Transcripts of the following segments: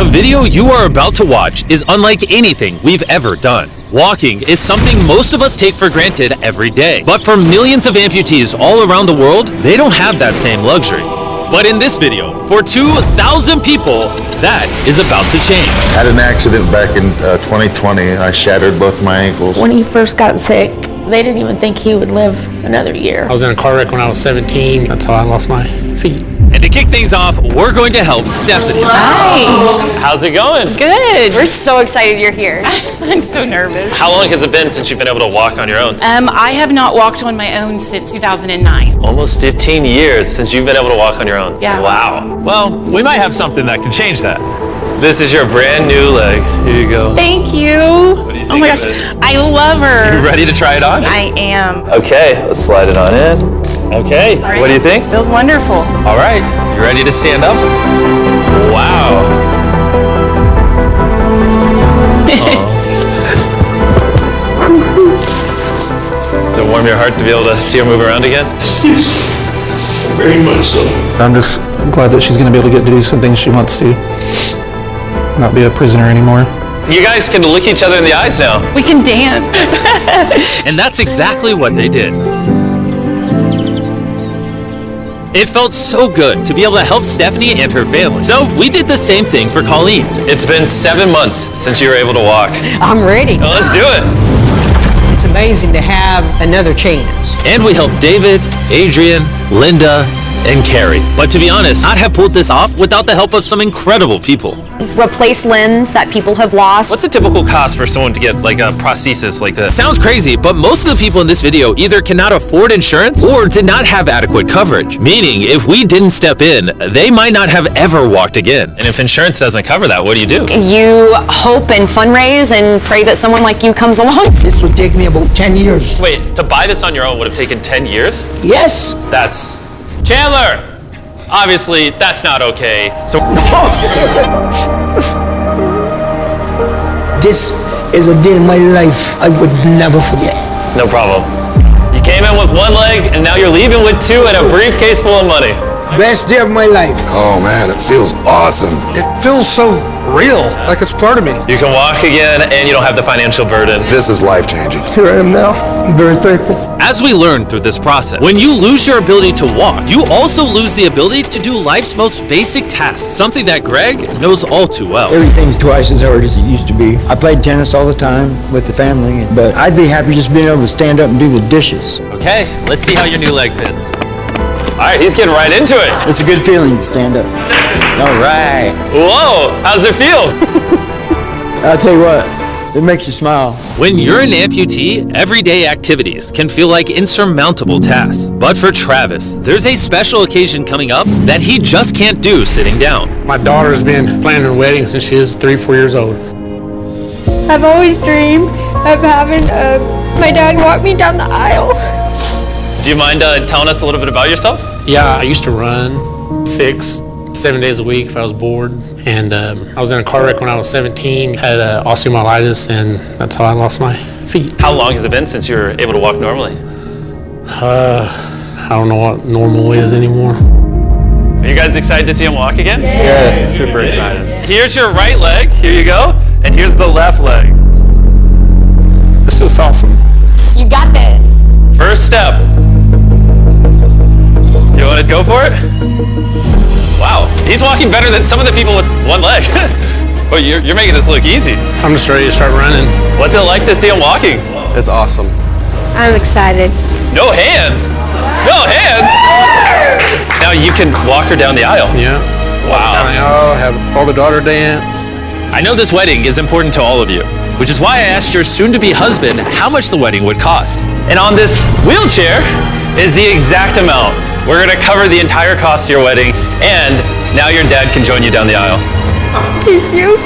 The video you are about to watch is unlike anything we've ever done. Walking is something most of us take for granted every day. But for millions of amputees all around the world, they don't have that same luxury. But in this video, for 2,000 people, that is about to change. I had an accident back in 2020. I shattered both my ankles. When he first got sick, they didn't even think he would live another year. I was in a car wreck when I was 17. That's how I lost my feet. And to kick things off, we're going to help Stephanie. Hi. How's it going? Good. We're so excited you're here. I'm so nervous. How long has it been since you've been able to walk on your own? I have not walked on my own since 2009. Almost 15 years since you've been able to walk on your own. Yeah. Wow. Well, we might have something that can change that. This is your brand new leg. Here you go. Thank you. Oh my gosh, I love her. You ready to try it on? I am. Okay, let's slide it on in. Okay, what do you think? Feels wonderful. All right, you ready to stand up? Wow. Does it warm your heart to be able to see her move around again? Very much so. I'm just glad that she's going to be able to get to do some things she wants to. Not be a prisoner anymore. You guys can look each other in the eyes now. We can dance. And that's exactly what they did. It felt so good to be able to help Stephanie and her family. So we did the same thing for Colleen. It's been 7 months since you were able to walk. I'm ready. Well, let's do it. It's amazing to have another chance. And we helped David, Adrian, Linda, and Carrie. But to be honest, I'd have pulled this off without the help of some incredible people. Replace limbs that people have lost. What's a typical cost for someone to get like a prosthesis like this? Sounds crazy, but most of the people in this video either cannot afford insurance or did not have adequate coverage. Meaning, if we didn't step in, they might not have ever walked again. And if insurance doesn't cover that, what do? You hope and fundraise and pray that someone like you comes along. This would take me about 10 years. Wait, to buy this on your own would have taken 10 years? Yes. That's... Chandler! Obviously, that's not okay. So... This is a day in my life I would never forget. No problem. You came in with one leg, and now you're leaving with two and a briefcase full of money. Best day of my life. Oh man, it feels awesome. It feels so real, like it's part of me. You can walk again, and you don't have the financial burden. This is life-changing. Here I am now. I'm very thankful. As we learned through this process, when you lose your ability to walk, you also lose the ability to do life's most basic tasks, something that Greg knows all too well. Everything's twice as hard as it used to be. I played tennis all the time with the family, but I'd be happy just being able to stand up and do the dishes. Okay, let's see how your new leg fits. All right, he's getting right into it. It's a good feeling to stand up. All right. Whoa, how's it feel? I'll tell you what, it makes you smile. When you're an amputee, everyday activities can feel like insurmountable tasks. But for Travis, there's a special occasion coming up that he just can't do sitting down. My daughter's been planning her wedding since she was 3 or 4 years old. I've always dreamed of having my dad walk me down the aisle. Do you mind telling us a little bit about yourself? Yeah, I used to run 6, 7 days a week if I was bored. And I was in a car wreck when I was 17, had osteomyelitis, and that's how I lost my feet. How long has it been since you were able to walk normally? I don't know what normal is anymore. Are you guys excited to see him walk again? Yeah, super excited. Here's your right leg, here you go, and here's the left leg. It's just awesome. You got this. First step. You want to go for it? Wow, he's walking better than some of the people with one leg. Well, you're making this look easy. I'm just ready to start running. What's it like to see him walking? It's awesome. I'm excited. No hands? No hands? Now you can walk her down the aisle. Yeah. Wow. I'll have father-daughter dance. I know this wedding is important to all of you, which is why I asked your soon-to-be husband how much the wedding would cost. And on this wheelchair is the exact amount. We're gonna cover the entire cost of your wedding, and now your dad can join you down the aisle. Thank you.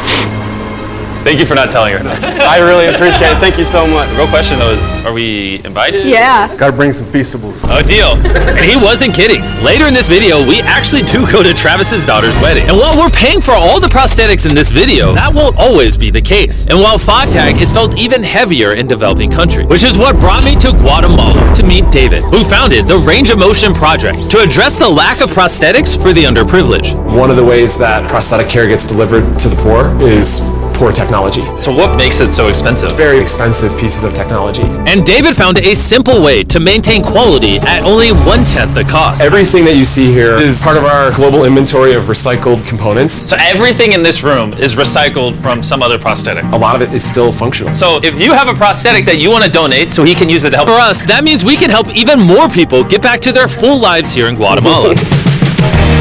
Thank you for not telling her. I really appreciate it. Thank you so much. The real question though is, are we invited? Yeah. Gotta bring some feastables. Oh, deal. And he wasn't kidding. Later in this video, we actually do go to Travis's daughter's wedding. And while we're paying for all the prosthetics in this video, that won't always be the case. And while FOSTAG is felt even heavier in developing countries, which is what brought me to Guatemala to meet David, who founded the Range of Motion Project to address the lack of prosthetics for the underprivileged. One of the ways that prosthetic care gets delivered to the poor is poor technology. So what makes it so expensive? Very expensive pieces of technology. And David found a simple way to maintain quality at only 1/10 the cost. Everything that you see here is part of our global inventory of recycled components. So everything in this room is recycled from some other prosthetic. A lot of it is still functional. So if you have a prosthetic that you want to donate so he can use it to help for us, that means we can help even more people get back to their full lives here in Guatemala.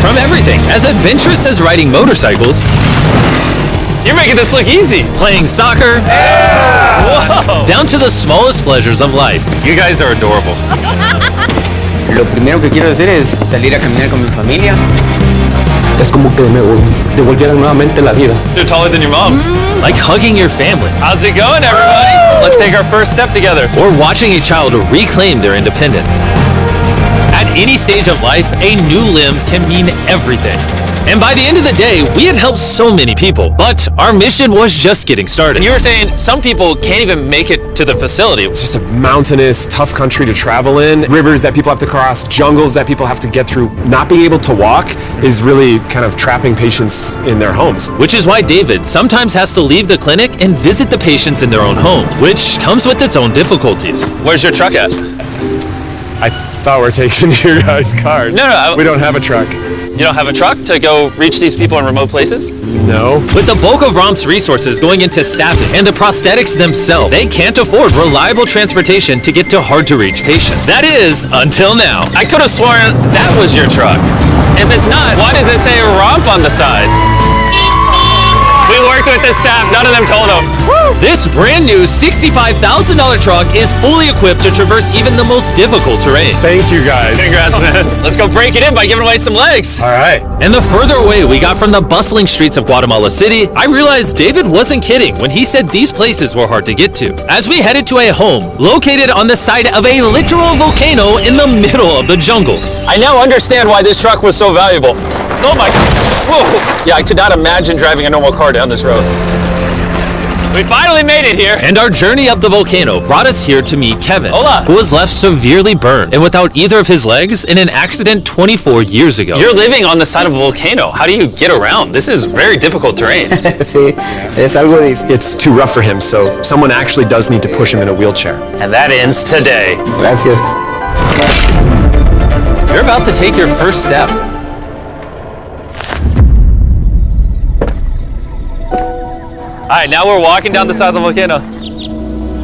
From everything as adventurous as riding motorcycles, you're making this look easy. Playing soccer. Yeah. Whoa. Down to the smallest pleasures of life. You guys are adorable. Lo primero que quiero hacer es salir a caminar con mi familia. Es como que me devolvieran nuevamente la vida. You're taller than your mom. Like hugging your family. How's it going, everybody? Let's take our first step together. Or watching a child reclaim their independence. At any stage of life, a new limb can mean everything. And by the end of the day, we had helped so many people, but our mission was just getting started. And you were saying some people can't even make it to the facility. It's just a mountainous, tough country to travel in. Rivers that people have to cross, jungles that people have to get through. Not being able to walk is really kind of trapping patients in their homes. Which is why David sometimes has to leave the clinic and visit the patients in their own home, which comes with its own difficulties. Where's your truck at? I thought we were taking your guys' cars. No, we don't have a truck. You don't have a truck to go reach these people in remote places? No. With the bulk of ROMP's resources going into staffing and the prosthetics themselves, they can't afford reliable transportation to get to hard-to-reach patients. That is, until now. I could have sworn that was your truck. If it's not, why does it say ROMP on the side? We worked with the staff, none of them told them. This brand new $65,000 truck is fully equipped to traverse even the most difficult terrain. Thank you guys. Congrats, man. Let's go break it in by giving away some legs. All right. And the further away we got from the bustling streets of Guatemala City, I realized David wasn't kidding when he said these places were hard to get to. As we headed to a home located on the side of a literal volcano in the middle of the jungle. I now understand why this truck was so valuable. Oh my God. Whoa. Yeah, I could not imagine driving a normal car down this road. We finally made it here. And our journey up the volcano brought us here to meet Kevin, Hola, who was left severely burned and without either of his legs in an accident 24 years ago. You're living on the side of a volcano. How do you get around? This is very difficult terrain. Sí, es algo difícil. It's too rough for him, so someone actually does need to push him in a wheelchair. And that ends today. Gracias. You're about to take your first step. All right, now we're walking down the side of the volcano.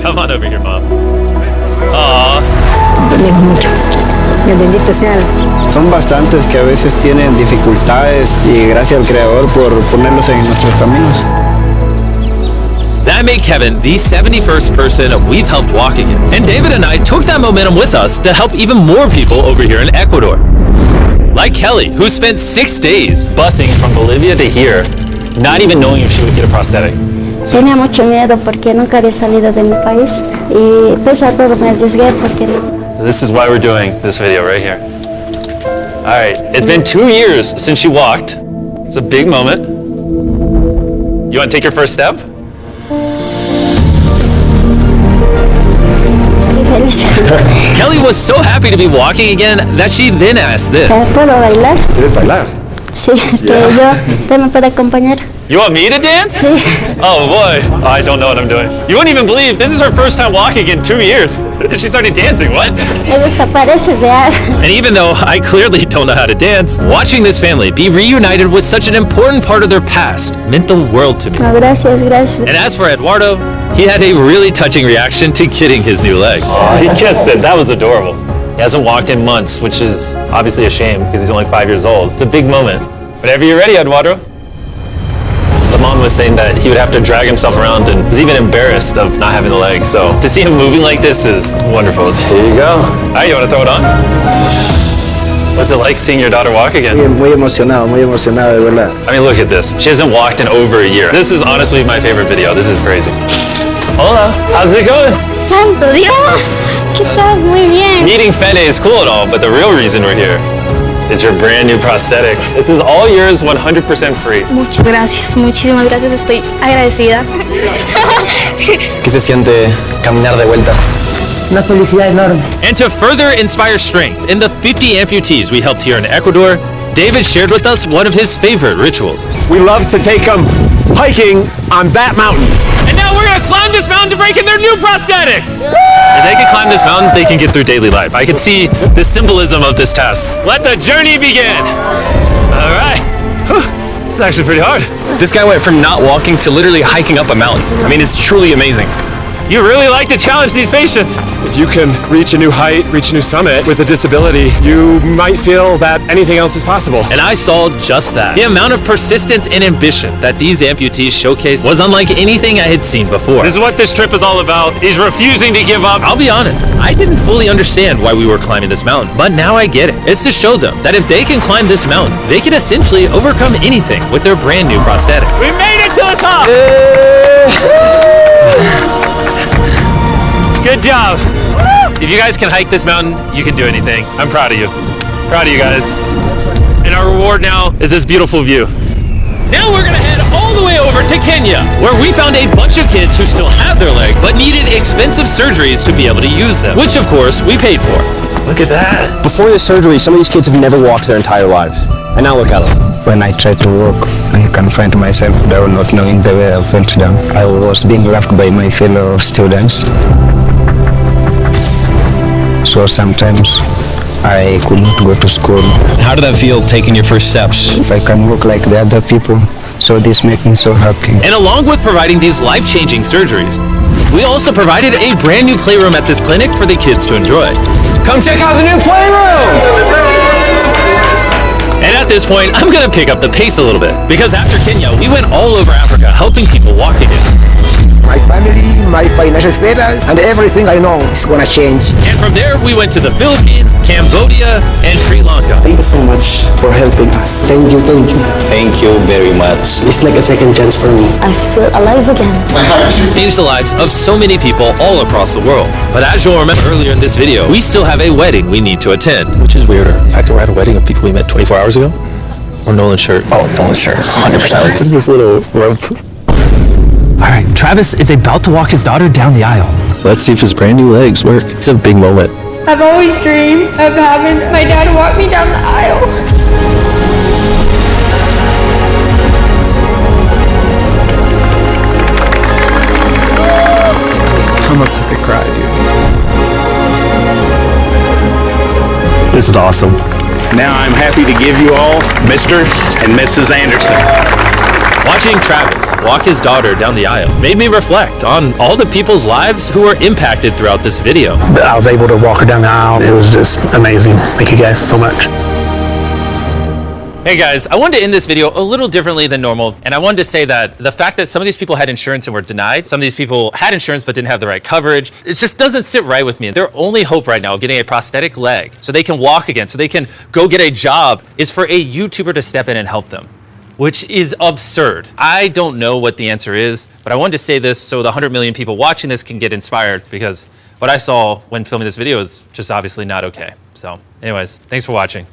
Come on over here, Mom. Aww. Bendito sea. Son bastantes que a veces tienen dificultades y gracias al Creador por ponerlos en nuestros caminos. That made Kevin the 71st person we've helped walk again. And David and I took that momentum with us to help even more people over here in Ecuador. Like Kelly, who spent 6 days busing from Bolivia to here, not even knowing if she would get a prosthetic. Tenía mucho miedo porque nunca había salido de mi país y pues a todo me arriesgué porque no. This is why we're doing this video right here. All right, it's been 2 years since she walked. It's a big moment. You want to take your first step? Kelly was so happy to be walking again that she then asked this. ¿Puedo bailar? ¿Quieres bailar? Sí, es que yo me puede acompañar. You want me to dance? Sí. Oh boy, I don't know what I'm doing. You wouldn't even believe this is her first time walking in 2 years. And she started dancing, what? Me gusta, pareces real. And even though I clearly don't know how to dance, watching this family be reunited with such an important part of their past meant the world to me. No, gracias, gracias. And as for Eduardo, he had a really touching reaction to getting his new leg. Oh, he kissed it. That was adorable. He hasn't walked in months, which is obviously a shame because he's only 5 years old. It's a big moment. Whenever you're ready, Eduardo. The mom was saying that he would have to drag himself around and was even embarrassed of not having the leg. So to see him moving like this is wonderful. Here you go. All right, you want to throw it on? What's it like seeing your daughter walk again? Muy emocionado, de verdad. I mean, look at this. She hasn't walked in over a year. This is honestly my favorite video. This is crazy. Hola, how's it going? Santo Dios, ¿qué tal? Muy bien. Meeting Fede is cool and all, but the real reason we're here is your brand new prosthetic. This is all yours, 100% free. Muchas gracias, muchísimas gracias, estoy agradecida. ¿Qué se siente caminar de vuelta? Una felicidad enorme. And to further inspire strength in the 50 amputees we helped here in Ecuador, David shared with us one of his favorite rituals. We love to take them hiking on that mountain. And now we're gonna climb this mountain to break in their new prosthetics! If they can climb this mountain, they can get through daily life. I can see the symbolism of this task. Let the journey begin! All right. Whew. This is actually pretty hard. This guy went from not walking to literally hiking up a mountain. I mean, it's truly amazing. You really like to challenge these patients. If you can reach a new height, reach a new summit with a disability, you might feel that anything else is possible. And I saw just that. The amount of persistence and ambition that these amputees showcase was unlike anything I had seen before. This is what this trip is all about, is refusing to give up. I'll be honest, I didn't fully understand why we were climbing this mountain, but now I get it. It's to show them that if they can climb this mountain, they can essentially overcome anything with their brand new prosthetics. We made it to the top! Good job. If you guys can hike this mountain, you can do anything. I'm proud of you. Proud of you guys. And our reward now is this beautiful view. Now we're gonna head all the way over to Kenya, where we found a bunch of kids who still have their legs, but needed expensive surgeries to be able to use them, which of course we paid for. Look at that. Before this surgery, some of these kids have never walked their entire lives. And now look at them. When I tried to walk, I confronted myself that I was not knowing the way I went down. I was being laughed by my fellow students. So sometimes I could not go to school. How did that feel, taking your first steps? If I can walk like the other people, so this makes me so happy. And along with providing these life-changing surgeries, we also provided a brand new playroom at this clinic for the kids to enjoy. Come check out the new playroom! And at this point, I'm gonna pick up the pace a little bit, because after Kenya, we went all over Africa helping people walk again. My family, my financial status, and everything I know is gonna change. And from there, we went to the Philippines, Cambodia, and Sri Lanka. Thank you so much for helping us. Thank you, thank you. Thank you very much. It's like a second chance for me. I feel alive again. Changed the lives of so many people all across the world. But as you'll remember earlier in this video, we still have a wedding we need to attend. Which is weirder, the fact that we're at a wedding of people we met 24 hours ago? Or Nolan's shirt? Oh, Nolan's shirt, 100%. What is this little rope? All right, Travis is about to walk his daughter down the aisle. Let's see if his brand new legs work. It's a big moment. I've always dreamed of having my dad walk me down the aisle. I'm about to cry, dude. This is awesome. Now I'm happy to give you all Mr. and Mrs. Anderson. Watching Travis walk his daughter down the aisle made me reflect on all the people's lives who were impacted throughout this video. I was able to walk her down the aisle. It was just amazing. Thank you guys so much. Hey guys, I wanted to end this video a little differently than normal, and I wanted to say that the fact that some of these people had insurance and were denied, some of these people had insurance but didn't have the right coverage, it just doesn't sit right with me. Their only hope right now of getting a prosthetic leg so they can walk again, so they can go get a job, is for a YouTuber to step in and help them, which is absurd. I don't know what the answer is, but I wanted to say this so the 100 million people watching this can get inspired, because what I saw when filming this video is just obviously not okay. So anyways, thanks for watching.